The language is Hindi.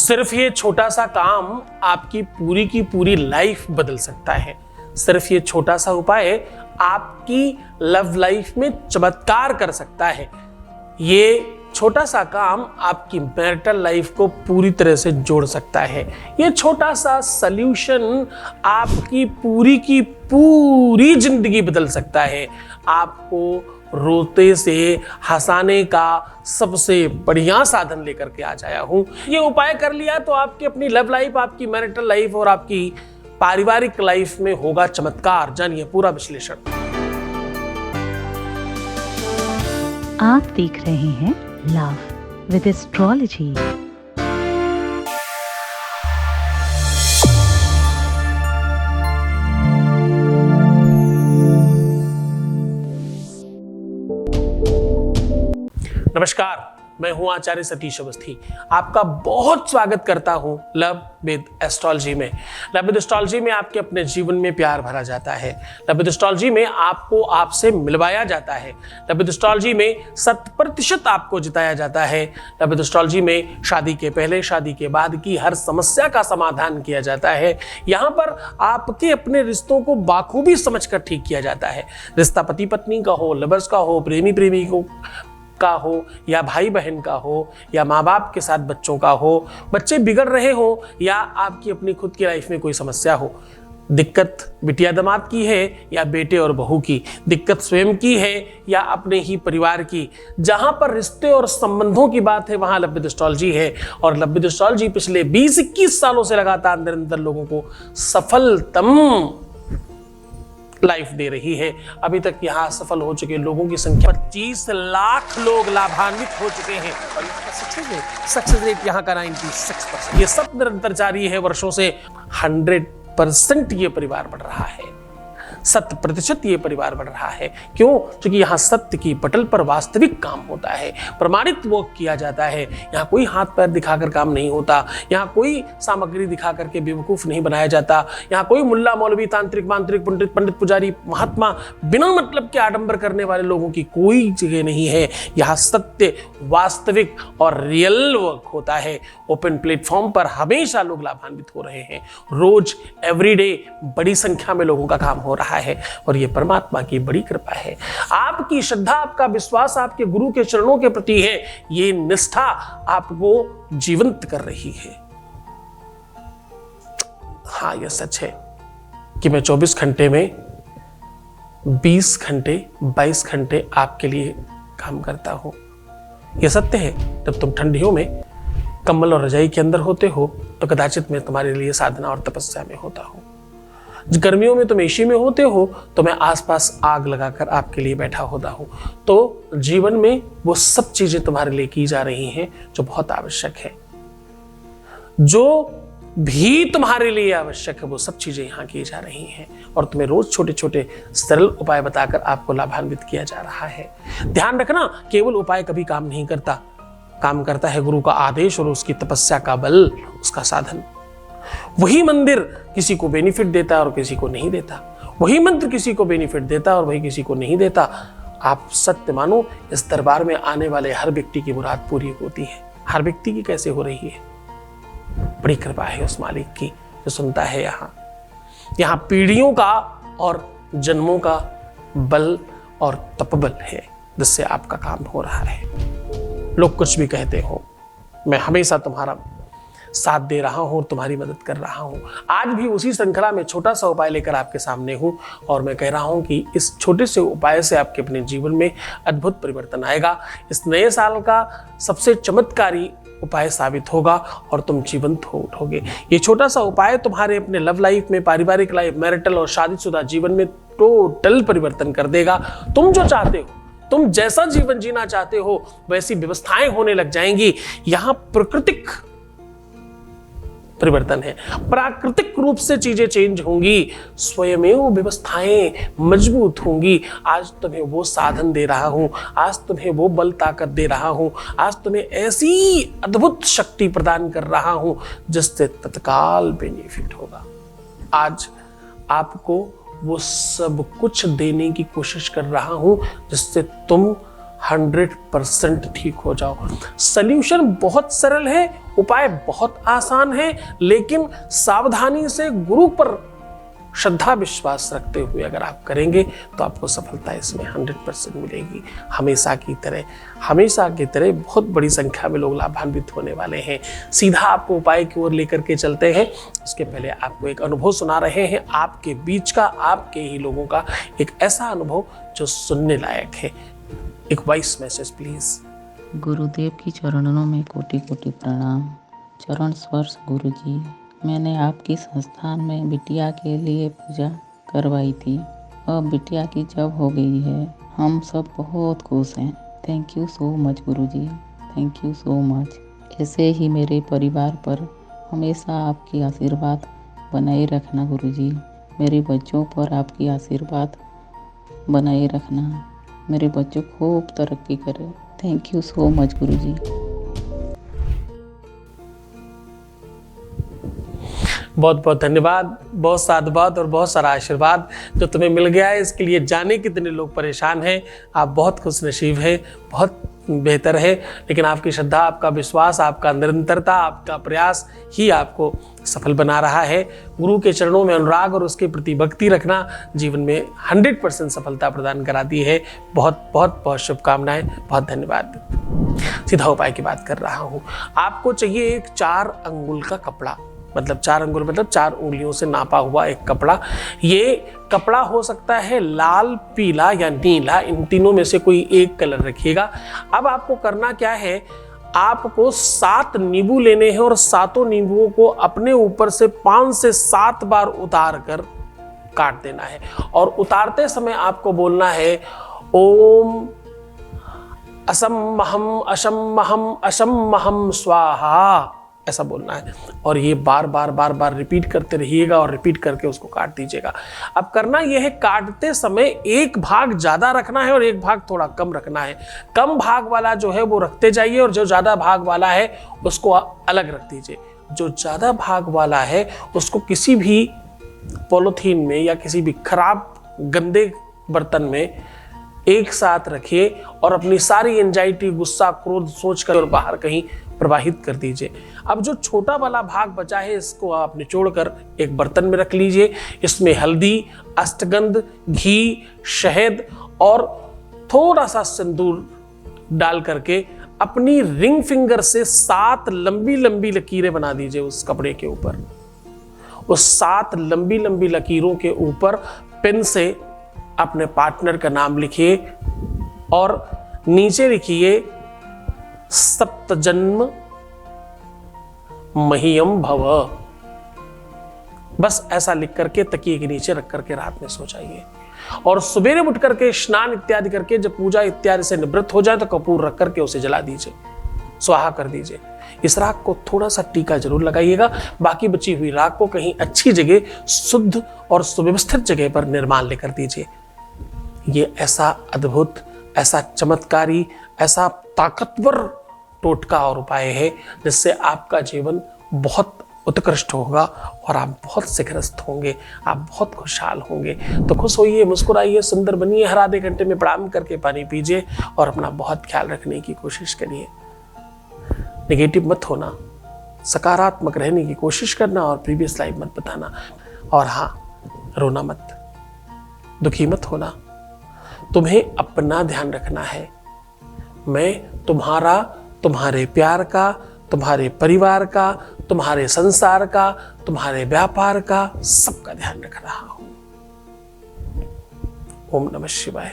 सिर्फ ये छोटा सा काम आपकी पूरी की पूरी लाइफ बदल सकता है। सिर्फ ये छोटा सा उपाय आपकी लव लाइफ में चमत्कार कर सकता है। ये छोटा सा काम आपकी मैरिटल लाइफ को पूरी तरह से जोड़ सकता है। ये छोटा सा सल्यूशन आपकी पूरी की पूरी जिंदगी बदल सकता है। आपको रोते से हंसाने का सबसे बढ़िया साधन लेकर के आज आया हूं। ये उपाय कर लिया तो आपकी अपनी लव लाइफ, आपकी मैरिटल लाइफ और आपकी पारिवारिक लाइफ में होगा चमत्कार। जानिए पूरा विश्लेषण। आप देख रहे हैं लव विद एस्ट्रोलॉजी। नमस्कार, मैं हूं आचार्य सतीश अवस्थी। आपका बहुत स्वागत करता हूं लव विद एस्ट्रोलॉजी में। लव विद एस्ट्रोलॉजी में आपके अपने जीवन में प्यार भरा जाता है। लव विद एस्ट्रोलॉजी में आपको आपसे मिलवाया जाता है। लव विद एस्ट्रोलॉजी में 100% आपको जिताया जाता है। लव विद एस्ट्रोलॉजी में शादी के पहले, शादी के बाद की हर समस्या का समाधान किया जाता है। यहाँ पर आपके अपने रिश्तों को बाखूबी समझकर ठीक किया जाता है। रिश्ता पति पत्नी का हो, लवर्स का हो, प्रेमी प्रेमी का हो, या भाई बहन का हो, या माँ बाप के साथ बच्चों का हो, बच्चे बिगड़ रहे हो, या आपकी अपनी खुद की लाइफ में कोई समस्या हो। दिक्कत बिटिया दामाद की है या बेटे और बहू की, दिक्कत स्वयं की है या अपने ही परिवार की, जहां पर रिश्ते और संबंधों की बात है वहां लव विद एस्ट्रोलॉजी है। और लव विद एस्ट्रोलॉजी पिछले 20-21 सालों से लगातार निरंतर लोगों को सफलतम लाइफ दे रही है। अभी तक यहाँ सफल हो चुके लोगों की संख्या 25 लाख लोग लाभान्वित हो चुके हैं और सक्सेस रेट यहाँ का 96%। ये सब निरंतर जारी है वर्षों से। 100% ये परिवार बढ़ रहा है। 100% ये परिवार बढ़ रहा है। क्यों? क्योंकि यहाँ सत्य की पटल पर वास्तविक काम होता है, प्रमाणित वो किया जाता है। यहाँ कोई हाथ पैर दिखाकर काम नहीं होता। यहाँ कोई सामग्री दिखा करके बेवकूफ नहीं बनाया जाता। यहाँ कोई मुल्ला मौलवी, तांत्रिक मांत्रिक, पंडित पुजारी, महात्मा, बिना मतलब के आडंबर करने वाले लोगों की कोई जगह नहीं है। यहाँ सत्य, वास्तविक और रियल वर्क होता है। ओपन प्लेटफॉर्म पर हमेशा लोग लाभान्वित हो रहे हैं। रोज एवरीडे बड़ी संख्या में लोगों का काम हो रहा है और यह परमात्मा की बड़ी कृपा है। आपकी श्रद्धा, आपका विश्वास आपके गुरु के चरणों के प्रति है। ये निष्ठा आपको जीवंत कर रही है। हाँ, यह सच है कि मैं 24 घंटे में 20 घंटे 22 घंटे आपके लिए काम करता हूं। यह सत्य है। जब तुम ठंडियों में कम्बल और रजाई के अंदर होते हो तो कदाचित मैं तुम्हारे लिए साधना और तपस्या में होता हूं। गर्मियों में तुम एसी में होते हो तो मैं आसपास आग लगाकर आपके लिए बैठा होता हूं। तो जीवन में वो सब चीजें तुम्हारे लिए की जा रही हैं जो बहुत आवश्यक है। जो भी तुम्हारे लिए आवश्यक है वो सब चीजें यहाँ की जा रही हैं और तुम्हें रोज छोटे छोटे सरल उपाय बताकर आपको लाभान्वित किया जा रहा है। ध्यान रखना, केवल उपाय कभी काम नहीं करता। काम करता है गुरु का आदेश और उसकी तपस्या का बल, उसका साधन। वही मंदिर किसी को बेनिफिट देता और किसी को नहीं देता। वही मंत्र किसी को बेनिफिट देता और वही किसी को नहीं देता। आप सत्य मानो, इस दरबार में आने वाले हर व्यक्ति की मुराद पूरी होती है। हर व्यक्ति की कैसे हो रही है? बड़ी कृपा है उस मालिक की जो सुनता है। यहाँ पीढ़ियों का और जन्मों का बल और तपबल है जिससे आपका काम हो रहा है। लोग कुछ भी कहते हो, मैं हमेशा तुम्हारा साथ दे रहा हूं और तुम्हारी मदद कर रहा हूं। आज भी उसी श्रृंखला में छोटा सा उपाय लेकर आपके सामने हूं और मैं कह रहा हूं कि इस छोटे से उपाय से आपके अपने जीवन में अद्भुत परिवर्तन आएगा। इस नए साल का सबसे चमत्कारी उपाय साबित होगा और तुम जीवंत हो उठोगे। ये छोटा सा उपाय तुम्हारे अपने लव लाइफ में, पारिवारिक लाइफ, मैरिटल और शादीशुदा जीवन में टोटल परिवर्तन कर देगा। तुम जो चाहते हो, तुम जैसा जीवन जीना चाहते हो वैसी व्यवस्थाएं होने लग जाएंगी। यहां प्राकृतिक परिवर्तन है, प्राकृतिक रूप से चीजें चेंज होंगी, स्वयमेव व्यवस्थाएं मजबूत होंगी। आज तुम्हें वो साधन दे रहा हूं, आज तुम्हें वो बल ताकत दे रहा हूं, आज तुम्हें ऐसी अद्भुत शक्ति प्रदान कर रहा हूं जिससे तत्काल बेनिफिट होगा। आज आपको वो सब कुछ देने की कोशिश कर रहा हूं जिससे तुम 100% ठीक हो जाओ। सल्यूशन बहुत सरल है उपाय बहुत आसान है, लेकिन सावधानी से गुरु पर श्रद्धा विश्वास रखते हुए अगर आप करेंगे तो आपको सफलता इसमें 100% मिलेगी। हमेशा की तरह बहुत बड़ी संख्या में लोग लाभान्वित होने वाले हैं। सीधा आपको उपाय की ओर लेकर के चलते हैं। इसके पहले आपको एक अनुभव सुना रहे हैं, आपके बीच का, आपके ही लोगों का एक ऐसा अनुभव जो सुनने लायक है। एक वॉइस मैसेज प्लीज। गुरुदेव की चरणों में कोटि कोटि प्रणाम। चरण स्पर्श गुरुजी। मैंने आपकी संस्थान में बिटिया के लिए पूजा करवाई थी। अब बिटिया की जब हो गई है, हम सब बहुत खुश हैं। Thank you so much Guruji, thank you so much. ऐसे ही मेरे परिवार पर हमेशा आपकी आशीर्वाद बनाए रखना गुरुजी। मेरे बच्चों पर आपकी आशीर्वाद बनाए रखना। मेरे बच्चों खूब तरक्की करें। थैंक यू सो मच गुरुजी। बहुत बहुत धन्यवाद, बहुत साधुवाद और बहुत सारा आशीर्वाद जो तुम्हें मिल गया है। इसके लिए जाने कितने लोग परेशान हैं। आप बहुत खुश नसीब हैं, बहुत बेहतर है। लेकिन आपकी श्रद्धा, आपका विश्वास, आपका निरंतरता, आपका प्रयास ही आपको सफल बना रहा है। गुरु के चरणों में अनुराग और उसके प्रति भक्ति रखना जीवन में 100% सफलता प्रदान कराती है। बहुत बहुत बहुत शुभकामनाएं, बहुत धन्यवाद। सीधा उपाय की बात कर रहा हूँ। आपको चाहिए एक 4 अंगुल का कपड़ा, मतलब 4 अंगुल मतलब 4 उंगलियों से नापा हुआ एक कपड़ा। ये कपड़ा हो सकता है लाल, पीला या नीला, इन तीनों में से कोई एक कलर रखिएगा। अब आपको करना क्या है, आपको 7 नींबू लेने हैं और 7 नींबुओं को अपने ऊपर से 5 से 7 बार उतार कर काट देना है। और उतारते समय आपको बोलना है ओम असम्महम अशम्महम अशम्महम स्वाहा, ऐसा बोलना है। और ये बार बार रिपीट करते रहिएगा और रिपीट करके उसको काट दीजिएगा। अब करना यह है, काटते समय एक भाग ज्यादा रखना है और एक भाग थोड़ा कम रखना है। कम भाग वाला जो है वो रखते जाइए और जो ज्यादा भाग वाला है उसको अलग रख दीजिए। जो ज्यादा भाग वाला है उसको किसी भी पॉलिथीन में या किसी भी खराब गंदे बर्तन में एक साथ रखिए और अपनी सारी एंजाइटी, गुस्सा, क्रोध सोचकर और बाहर कहीं प्रवाहित कर दीजिए। अब जो छोटा वाला भाग बचा है इसको आप निचोड़कर एक बर्तन में रख लीजिए। इसमें हल्दी, अष्टगंध, घी, शहद और थोड़ा सा सिंदूर डाल करके अपनी रिंग फिंगर से 7 लंबी लंबी लकीरें बना दीजिए उस कपड़े के ऊपर। उस 7 लंबी लंबी लकीरों के ऊपर पेन से अपने पार्टनर का नाम लिखिए और नीचे लिखिए सप्तजन्म मह्यम भव। बस ऐसा लिख करके तकिए के नीचे रख करके रात में सो जाइए। और सवेरे उठ करके स्नान इत्यादि करके जब पूजा इत्यादि से निवृत्त हो जाए तो कपूर रख करके उसे जला दीजिए, स्वाहा कर दीजिए। इस राख को थोड़ा सा टीका जरूर लगाइएगा। बाकी बची हुई राख को कहीं अच्छी जगह, शुद्ध और सुव्यवस्थित जगह पर निर्माण लेकर दीजिए। ये ऐसा अद्भुत, ऐसा चमत्कारी, ऐसा ताकतवर टोटका और उपाय है जिससे आपका जीवन बहुत उत्कृष्ट होगा और आप बहुत शिखरस्थ होंगे, आप बहुत खुशहाल होंगे। तो खुश होइए, मुस्कुराइए, सुंदर बनिए। हर आधे घंटे में प्रणाम करके पानी पीजिए और अपना बहुत ख्याल रखने की कोशिश करिए। नेगेटिव मत होना, सकारात्मक रहने की कोशिश करना और प्रीवियस लाइफ मत बताना। और हाँ, रोना मत, दुखी मत होना। तुम्हें अपना ध्यान रखना है। मैं तुम्हारा, तुम्हारे प्यार का, तुम्हारे परिवार का, तुम्हारे संसार का, तुम्हारे व्यापार का, सबका ध्यान रख रहा हूं। ओम नमः शिवाय।